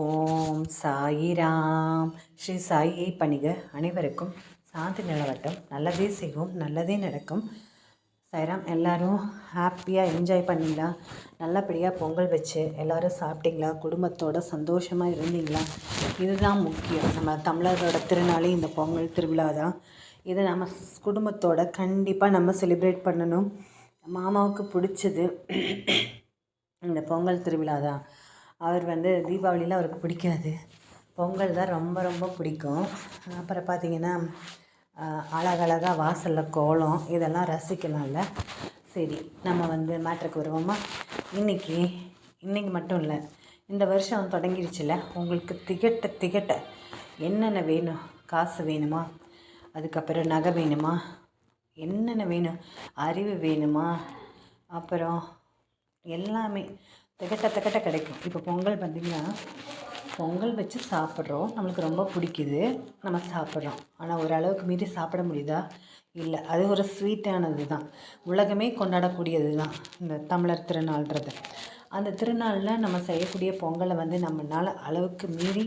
ஓம் சாயிராம். ஸ்ரீ சாயியை பணிக. அனைவருக்கும் சாந்தி நிலவட்டம். நல்லதே செய்வோம், நல்லதே நடக்கும். சாய்ராம். எல்லோரும் ஹாப்பியாக என்ஜாய் பண்ணிங்களா? நல்லபடியாக பொங்கல் வச்சு எல்லோரும் சாப்பிட்டீங்களா? குடும்பத்தோடு சந்தோஷமாக இருந்தீங்களா? இதுதான் முக்கியம். நம்ம தமிழரோட திருநாளே இந்த பொங்கல் திருவிழா தான். இதை நம்ம குடும்பத்தோட கண்டிப்பாக நம்ம செலிப்ரேட் பண்ணணும். மாமாவுக்கு பிடிச்சது இந்த பொங்கல் திருவிழா தான். அவர் தீபாவளியில் அவருக்கு பிடிக்காது, பொங்கல் தான் ரொம்ப ரொம்ப பிடிக்கும். அப்புறம் பார்த்திங்கன்னா அழகழகாக வாசலில் கோலம் இதெல்லாம் ரசிக்கலாம்ல. சரி, நம்ம மேட்ருக்கு வருவோமா? இன்றைக்கி மட்டும் இல்லை, இந்த வருஷம் தொடங்கிடுச்சுல. உங்களுக்கு திகட்ட என்னென்ன வேணும்? காசு வேணுமா? அதுக்கப்புறம் நகை வேணுமா? என்னென்ன வேணும்? அறிவு வேணுமா? அப்புறம் எல்லாமே திகட்ட கிடைக்கும். இப்போ பொங்கல் பார்த்திங்கன்னா, பொங்கல் வச்சு சாப்பிட்றோம், நம்மளுக்கு ரொம்ப பிடிக்குது, நம்ம சாப்பிட்றோம். ஆனால் ஓரளவுக்கு மீறி சாப்பிட முடியுதா? இல்லை. அது ஒரு ஸ்வீட்டானது தான், உலகமே கொண்டாடக்கூடியது தான் இந்த தமிழர் திருநாள்ன்றது. அந்த திருநாளில் நம்ம செய்யக்கூடிய பொங்கலை நம்மளால் அளவுக்கு மீறி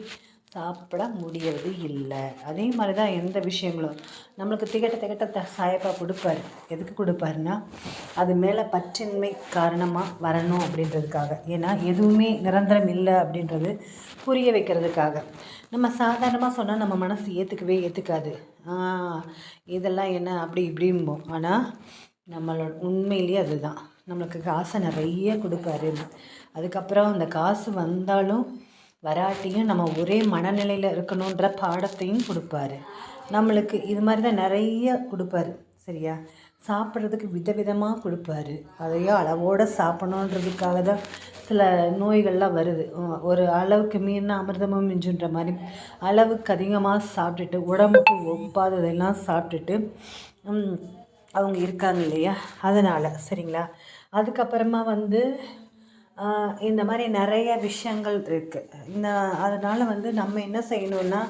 சாப்பிட முடியறது இல்லை. அதே மாதிரி தான் எந்த விஷயங்களும் நம்மளுக்கு திகட்ட சாயப்பா கொடுப்பாரு. எதுக்கு கொடுப்பாருன்னா, அது மேலே பற்றின்மை காரணமாக வரணும் அப்படின்றதுக்காக. ஏன்னா எதுவுமே நிரந்தரம் இல்லை அப்படின்றது புரிய வைக்கிறதுக்காக. நம்ம சாதாரணமாக சொன்னால் நம்ம மனசு ஏற்றுக்காது. இதெல்லாம் என்ன அப்படி இப்படிம்போம். ஆனால் நம்மளோட உண்மையிலேயே அதுதான். நம்மளுக்கு காசை நிறைய கொடுப்பாரு. அதுக்கப்புறம் அந்த காசு வந்தாலும் வராட்டியும் நம்ம ஒரே மனநிலையில் இருக்கணுன்ற பாடத்தையும் கொடுப்பாரு. நம்மளுக்கு இது மாதிரி தான் நிறைய கொடுப்பாரு. சரியா? சாப்பிட்றதுக்கு விதவிதமாக கொடுப்பாரு. அதையோ அளவோடு சாப்பிடணுன்றதுக்காக தான் சில நோய்கள்லாம் வருது. ஒரு அளவுக்கு மீறினா அமிர்தமும் மிஞ்சுன்ற மாதிரி அளவுக்கு அதிகமாக சாப்பிட்டுட்டு உடம்புக்கு ஒப்பாததெல்லாம் சாப்பிட்டுட்டு அவங்க இருக்காங்க இல்லையா? அதனால். சரிங்களா? அதுக்கப்புறமா இந்த மாதிரி நிறைய விஷயங்கள் இருக்குது. அதனால் நம்ம என்ன செய்யணுன்னா,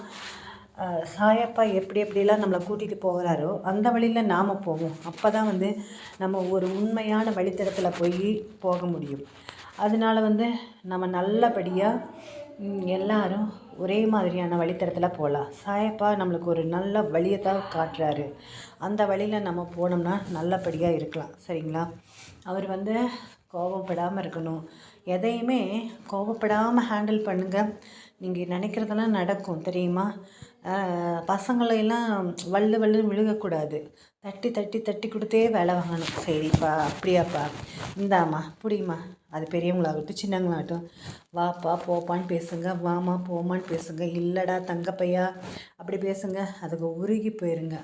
சாயப்பா எப்படிலாம் நம்மளை கூட்டிகிட்டு போகிறாரோ அந்த வழியில் நாம் போவோம். அப்போ தான் நம்ம ஒரு உண்மையான வழித்தடத்தில் போக முடியும். அதனால் நம்ம நல்லபடியாக எல்லாரும் ஒரே மாதிரியான வழித்தடத்தில் போகலாம். சாயப்பா நம்மளுக்கு ஒரு நல்ல வழியை தான் காட்டுறாரு. அந்த வழியில் நம்ம போனோம்னா நல்லபடியாக இருக்கலாம். சரிங்களா? அவர் கோபப்படாமல் இருக்கணும். எதையுமே கோபப்படாமல் ஹேண்டில் பண்ணுங்கள். நீங்கள் நினைக்கிறதெல்லாம் நடக்கும். தெரியுமா? பசங்களையெல்லாம் வள்ளுன்னு விழுகக்கூடாது. தட்டி கொடுத்தே வேலை வாங்கணும். சரிப்பா, அப்படியாப்பா, இந்தாம்மா, பிடிம்மா. அது பெரியவங்களாகட்டும் சின்னவங்களாகட்டும், வாப்பா போப்பான்னு பேசுங்க, வாமா போமான்னு பேசுங்க. இல்லைடா தங்கப்பையா அப்படி பேசுங்க, அதுக்கு உருகி போயிருங்க.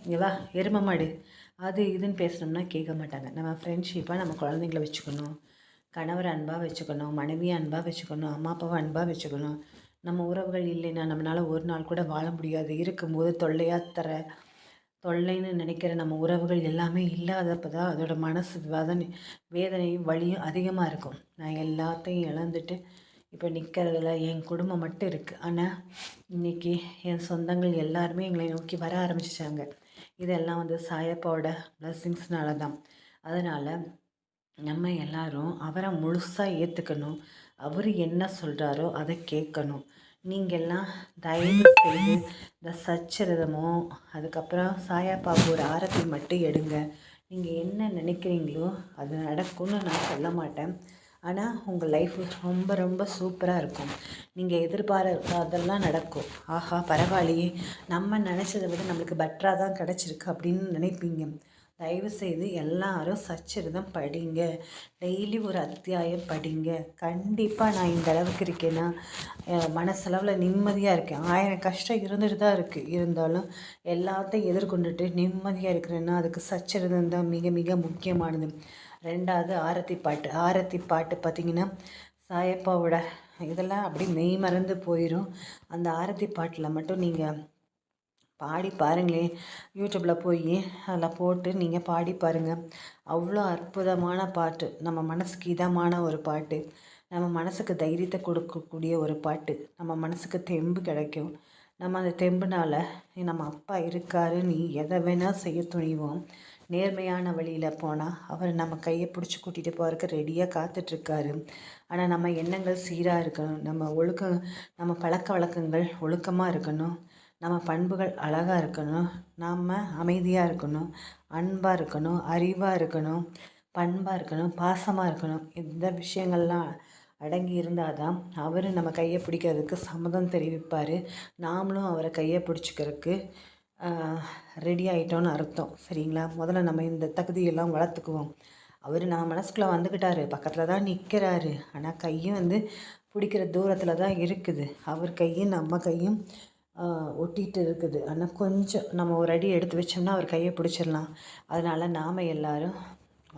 இங்கே வா எருமை மாடு, அது இதுன்னு பேசினோம்னா கேட்க மாட்டாங்க. நம்ம ஃப்ரெண்ட்ஷிப்பாக நம்ம குழந்தைங்கள வச்சுக்கணும், கணவரை அன்பாக வச்சுக்கணும், மனைவியை அன்பாக வச்சுக்கணும், அம்மா அப்பாவை அன்பாக வச்சுக்கணும். நம்ம உறவுகள் இல்லைன்னா நம்மளால் ஒரு நாள் கூட வாழ முடியாது. இருக்கும்போது தொல்லைன்னு நினைக்கிற நம்ம உறவுகள் எல்லாமே இல்லாதப்போ தான் அதோட மனசு வேதனையும் வலியும் அதிகமாக இருக்கும். நான் எல்லாத்தையும் இழந்துட்டு இப்போ நிற்கிறதுல என் குடும்பம் மட்டும் இருக்குது. ஆனால் இன்றைக்கி என் சொந்தங்கள் எல்லாருமே எங்களை நோக்கி வர ஆரம்பிச்சிட்டாங்க. இதெல்லாம் சாயப்பாவோட பிளஸ்ஸிங்ஸ்னால தான். அதனால் நம்ம எல்லாரும் அவரை முழுசாக ஏற்றுக்கணும். அவர் என்ன சொல்கிறாரோ அதை கேட்கணும். நீங்கள்லாம் தயவு செய்து இந்த சச்சரிதமோ அதுக்கப்புறம் சாயப்பாவுக்கு ஒரு ஆரத்தி மட்டும் எடுங்க. நீங்கள் என்ன நினைக்கிறீங்களோ அது நடக்கும்னு நான் சொல்ல மாட்டேன். ஆனால் உங்கள் லைஃப் ரொம்ப ரொம்ப சூப்பராக இருக்கும். நீங்கள் எதிர்பாராதெல்லாம் நடக்கும். ஆஹா பரவாயில்லையே, நம்ம நினச்சதை விட நம்மளுக்கு பெட்டராக தான் கிடச்சிருக்கு அப்படின்னு நினைப்பீங்க. தயவுசெய்து எல்லாரும் சச்சரிதம் படிங்க. டெய்லி ஒரு அத்தியாயம் படிங்க. கண்டிப்பாக நான் இந்த அளவுக்கு இருக்கேன்னா மனசளவில் நிம்மதியாக இருக்கேன். 1000 கஷ்டம் இருந்துட்டு தான் இருக்குது. இருந்தாலும் எல்லாத்தையும் எதிர்கொண்டுட்டு நிம்மதியாக இருக்கிறேன்னா அதுக்கு சச்சரிதம் தான் மிக மிக முக்கியமானது. 2வது ஆரத்தி பாட்டு பார்த்திங்கன்னா, சாயப்பாவோட இதெல்லாம் அப்படி மெய் மறந்து போயிடும். அந்த ஆரத்தி பாட்டில் மட்டும் நீங்கள் பாடி பாருங்களேன். யூடியூப்பில் போய் அதில் போட்டு நீங்கள் பாடி பாருங்கள். அவ்வளோ அற்புதமான பாட்டு. நம்ம மனசுக்கு இதமான ஒரு பாட்டு, நம்ம மனசுக்கு தைரியத்தை கொடுக்கக்கூடிய ஒரு பாட்டு. நம்ம மனசுக்கு தெம்பு கிடைக்கும். நம்ம அந்த தெம்புனால் நம்ம அப்பா இருக்காரு, நீ எதை வேணால் செய்ய துணிவோம். நேர்மையான வழியில் போனால் அவர் நம்ம கையை பிடிச்சி கூட்டிகிட்டு போகிறதுக்கு ரெடியாக காத்துட்ருக்காரு. ஆனால் நம்ம எண்ணங்கள் சீராக இருக்கணும், நம்ம பழக்க வழக்கங்கள் ஒழுக்கமாக இருக்கணும், நம்ம பண்புகள் அழகாக இருக்கணும், நம்ம அமைதியாக இருக்கணும், அன்பாக இருக்கணும், அறிவாக இருக்கணும், பண்பாக இருக்கணும், பாசமாக இருக்கணும். இந்த விஷயங்கள்லாம் அடங்கி இருந்தால் தான் அவர் நம்ம கையை பிடிக்கிறதுக்கு சம்மதம் தெரிவிப்பார். நாமளும் அவரை கையை பிடிச்சிக்கிறதுக்கு ரெடி ஆகிட்டோன்னு அர்த்தம். சரிங்களா? முதல்ல நம்ம இந்த தகுதியெல்லாம் வளர்த்துக்குவோம். அவர் நம்ம மனசுக்குள்ளே வந்துக்கிட்டாரு, பக்கத்தில் தான் நிற்கிறாரு. ஆனால் கையும் பிடிக்கிற தூரத்தில் தான் இருக்குது. அவர் கையும் நம்ம கையும் ஒட்டிகிட்டு இருக்குது. ஆனால் கொஞ்சம் நம்ம ஒரு அடி எடுத்து வச்சோம்னா அவர் கையை பிடிச்சிடலாம். அதனால் நாம் எல்லோரும்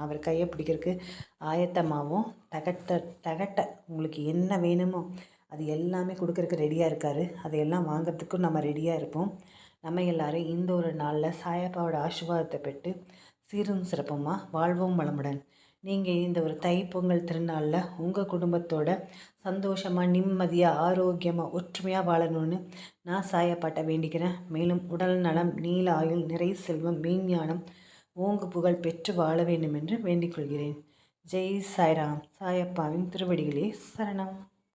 அவர் கையை பிடிக்கிறதுக்கு ஆயத்தமாகவும் தகட்ட உங்களுக்கு என்ன வேணுமோ அது எல்லாமே கொடுக்கறதுக்கு ரெடியாக இருக்கார். அதையெல்லாம் வாங்கிறதுக்கும் நம்ம ரெடியாக இருப்போம். நம்ம எல்லோரும் இந்த ஒரு நாளில் சாயப்பாவோட ஆசீர்வாதத்தை பெற்று சீரும் சிறப்புமாக வாழ்வோம் வளமுடன். நீங்கள் இந்த ஒரு தைப்பொங்கல் திருநாளில் உங்கள் குடும்பத்தோட சந்தோஷமாக, நிம்மதியாக, ஆரோக்கியமாக, ஒற்றுமையாக வாழணும்னு நான் சாயப்பாட்டை வேண்டிக்கிறேன். மேலும் உடல் நலம், நீல ஆயுள், நிறை செல்வம், மெய்ஞானம், ஓங்கு புகழ் பெற்று வாழ வேண்டும் என்று வேண்டிக் கொள்கிறேன். ஜெய் சாய்ராம். சாயப்பாவின் திருவடிகளே சரணம்.